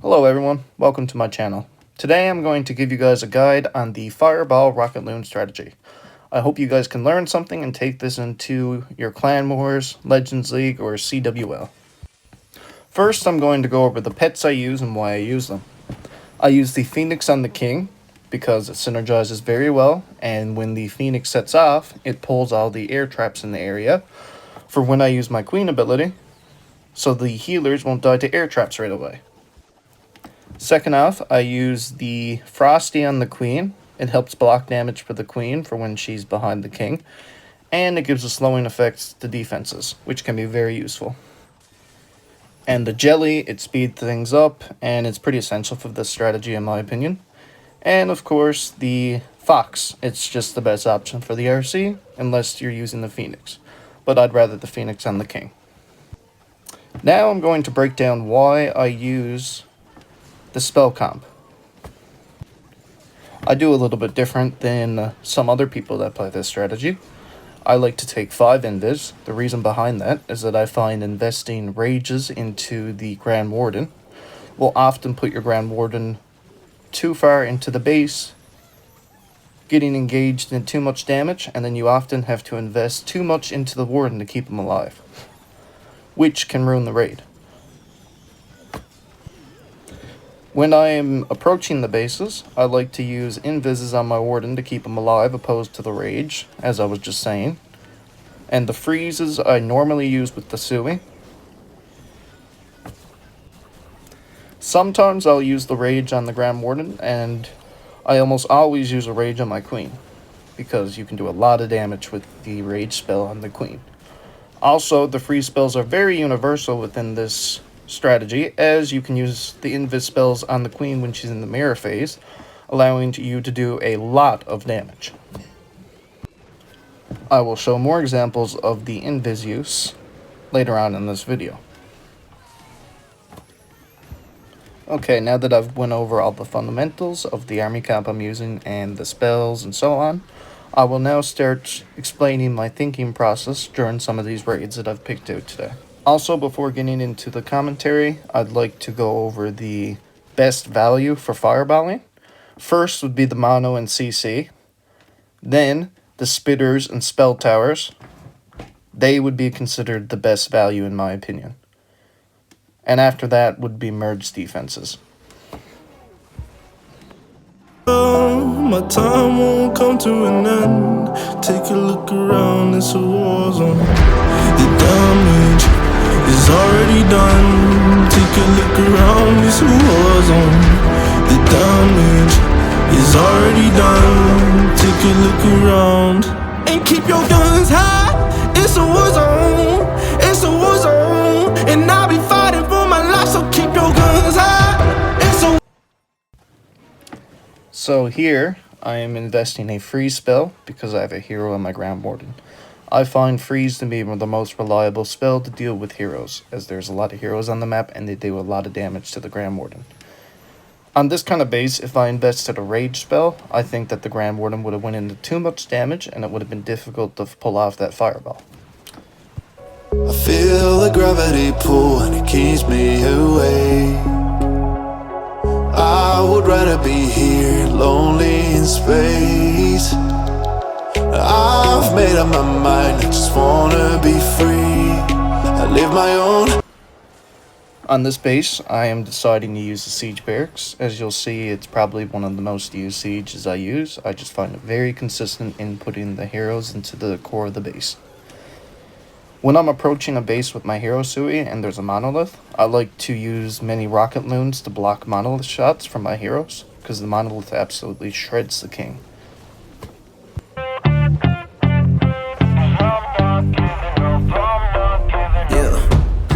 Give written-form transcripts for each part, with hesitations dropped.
Hello everyone, welcome to my channel. Today I'm going to give you guys a guide on the Fireball Rocket Loon strategy. I hope you guys can learn something and take this into your Clan Wars, Legends League, or CWL. First I'm going to go over the pets I use and why I use them. I use the Phoenix on the King because it synergizes very well, and when the Phoenix sets off, it pulls all the air traps in the area for when I use my Queen ability, so the healers won't die to air traps right away. Second off, I use the Frosty on the Queen. It helps block damage for the Queen for when she's behind the King, and it gives a slowing effect to defenses, which can be very useful. And the Jelly, it speeds things up, and it's pretty essential for this strategy in my opinion. And of course, the Fox, it's just the best option for the RC, unless you're using the Phoenix. But I'd rather the Phoenix on the King. Now I'm going to break down why I use the spell comp. I do a little bit different than some other people that play this strategy. I like to take 5 invis. The reason behind that is that I find investing rages into the Grand Warden will often put your Grand Warden too far into the base, getting engaged in too much damage, and then you often have to invest too much into the Warden to keep him alive, which can ruin the raid. When I am approaching the bases, I like to use invises on my Warden to keep him alive opposed to the rage, as I was just saying. And the freezes I normally use with the Sui. Sometimes I'll use the rage on the Grand Warden, and I almost always use a rage on my Queen, because you can do a lot of damage with the rage spell on the Queen. Also, the freeze spells are very universal within this strategy, as you can use the invis spells on the Queen when she's in the mirror phase, allowing you to do a lot of damage. I will show more examples of the invis use later on in this video. Okay, now that I've went over all the fundamentals of the army comp I'm using and the spells and so on, I will now start explaining my thinking process during some of these raids that I've picked out today. Also, before getting into the commentary, I'd like to go over the best value for fireballing. First would be the mono and CC. Then the spitters and spell towers. They would be considered the best value in my opinion. And after that would be merged defenses. My time won't come to an end. Take a look around, it's a war zone. The damage is already done. Take a look around, it's a war zone. The damage is already done. Take a look around and keep your guns high. It's a war zone. It's a war zone, and I'll be fighting for my life. So keep your guns high. It's a So here, I am investing a freeze spell because I have a hero on my Grand Warden. I find freeze to be the most reliable spell to deal with heroes, as there's a lot of heroes on the map and they do a lot of damage to the Grand Warden. On this kind of base, if I invested a rage spell, I think that the Grand Warden would have went into too much damage and it would have been difficult to pull off that fireball. I feel the gravity pull and it keeps me away. I would rather be here, lonely in space. I've made up my mind, I just wanna be free. I live my own. On this base, I am deciding to use the siege barracks. As you'll see, it's probably one of the most used sieges I use. I just find it very consistent in putting the heroes into the core of the base. When I'm approaching a base with my hero Sui and there's a monolith, I like to use many rocket loons to block monolith shots from my heroes, because the monolith absolutely shreds the king.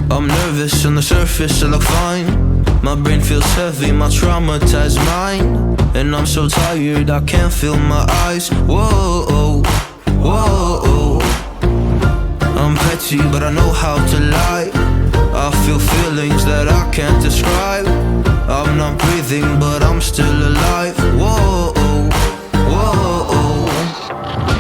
I'm nervous on the surface, I look fine. My brain feels heavy, my traumatized mind. And I'm so tired, I can't feel my eyes. Whoa, whoa. I'm petty, but I know how to lie. I feel feelings that I can't describe. I'm not breathing, but I'm still alive. Whoa, whoa.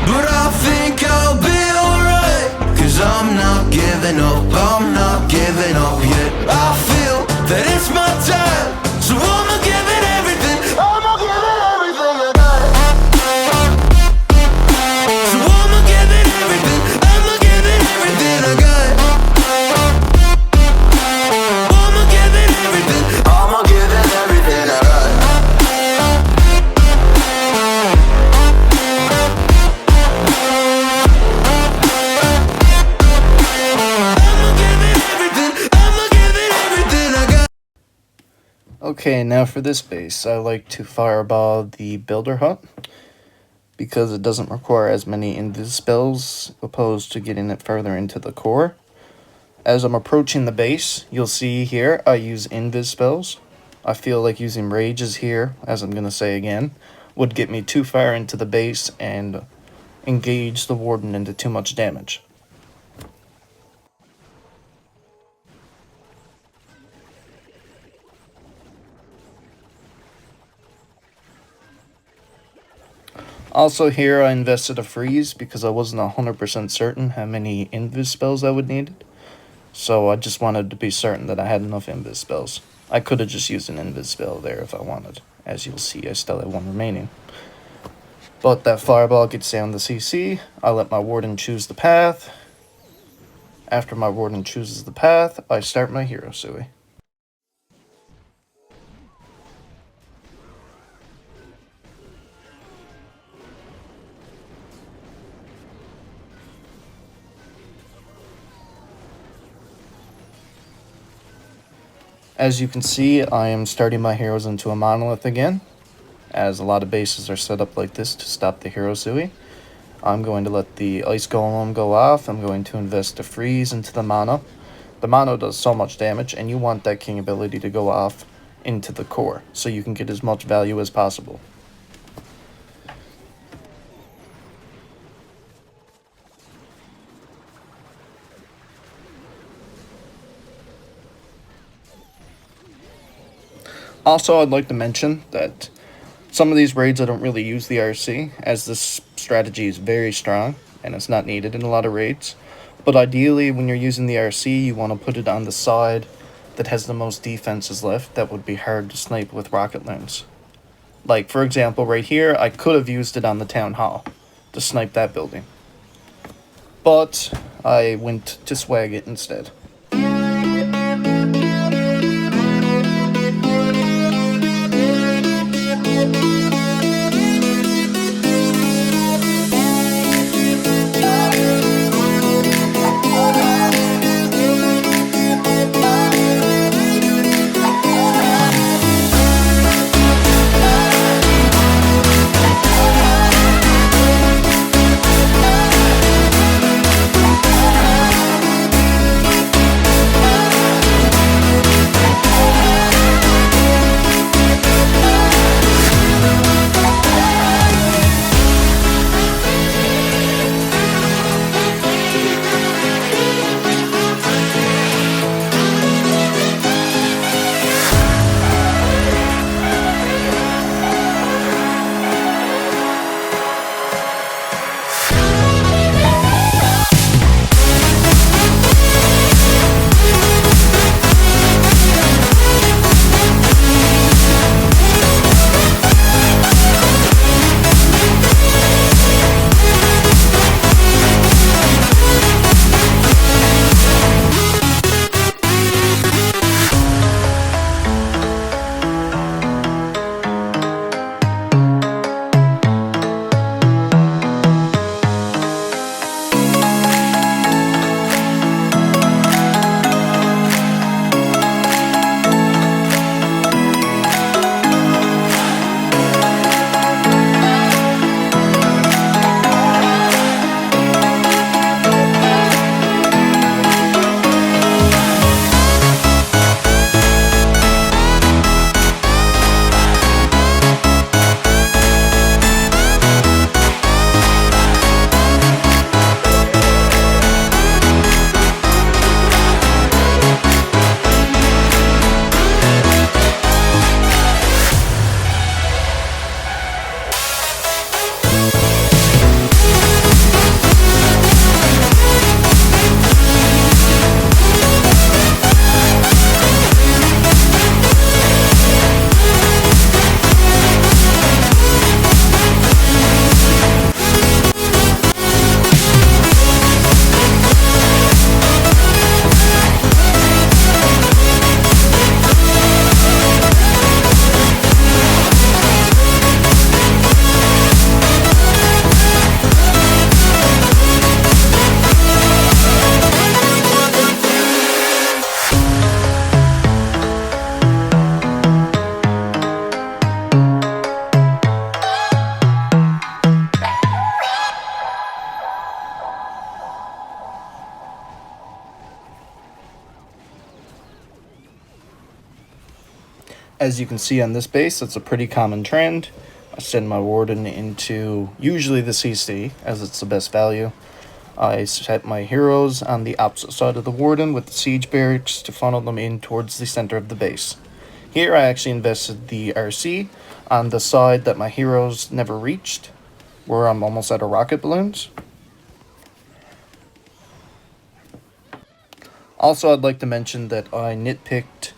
But I think I'll be alright, 'cause I'm not giving up, I'm not giving up yet. I feel that it's my time Okay, now for this base, I like to fireball the builder hut because it doesn't require as many invis spells opposed to getting it further into the core. As I'm approaching the base, you'll see here I use invis spells. I feel like using rages here, as I'm going to say again, would get me too far into the base and engage the warden into too much damage. Also here I invested a freeze because I wasn't 100% certain how many invis spells I would need. So I just wanted to be certain that I had enough invis spells. I could have just used an invis spell there if I wanted. As you'll see, I still have one remaining. But that fireball gets down the CC. I let my warden choose the path. After my warden chooses the path, I start my hero sui. As you can see, I am starting my heroes into a monolith again, as a lot of bases are set up like this to stop the hero sui. I'm going to let the ice golem go off. I'm going to invest a freeze into the mono. The mono does so much damage, and you want that king ability to go off into the core, so you can get as much value as possible. Also, I'd like to mention that some of these raids I don't really use the RC, as this strategy is very strong, and it's not needed in a lot of raids. But ideally, when you're using the RC, you want to put it on the side that has the most defenses left that would be hard to snipe with rocket loons. Like, for example, right here, I could have used it on the town hall to snipe that building. But I went to swag it instead. As you can see on this base, that's a pretty common trend. I send my warden into usually the CC, as it's the best value. I set my heroes on the opposite side of the warden with the siege barracks to funnel them in towards the center of the base. Here I actually invested the RC on the side that my heroes never reached, where I'm almost out of rocket balloons. Also, I'd like to mention that I nitpicked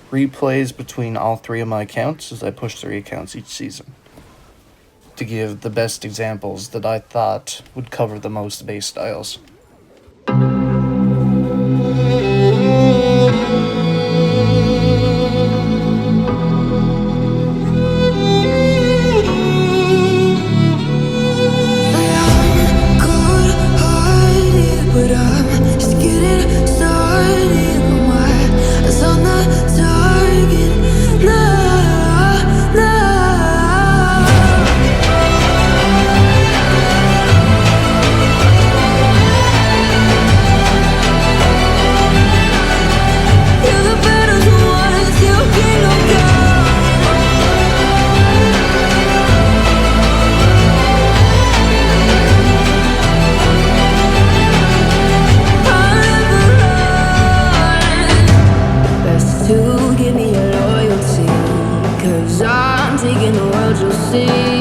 replays between all 3 of my accounts as I push 3 accounts each season to give the best examples that I thought would cover the most base styles. Taking the world, you'll see.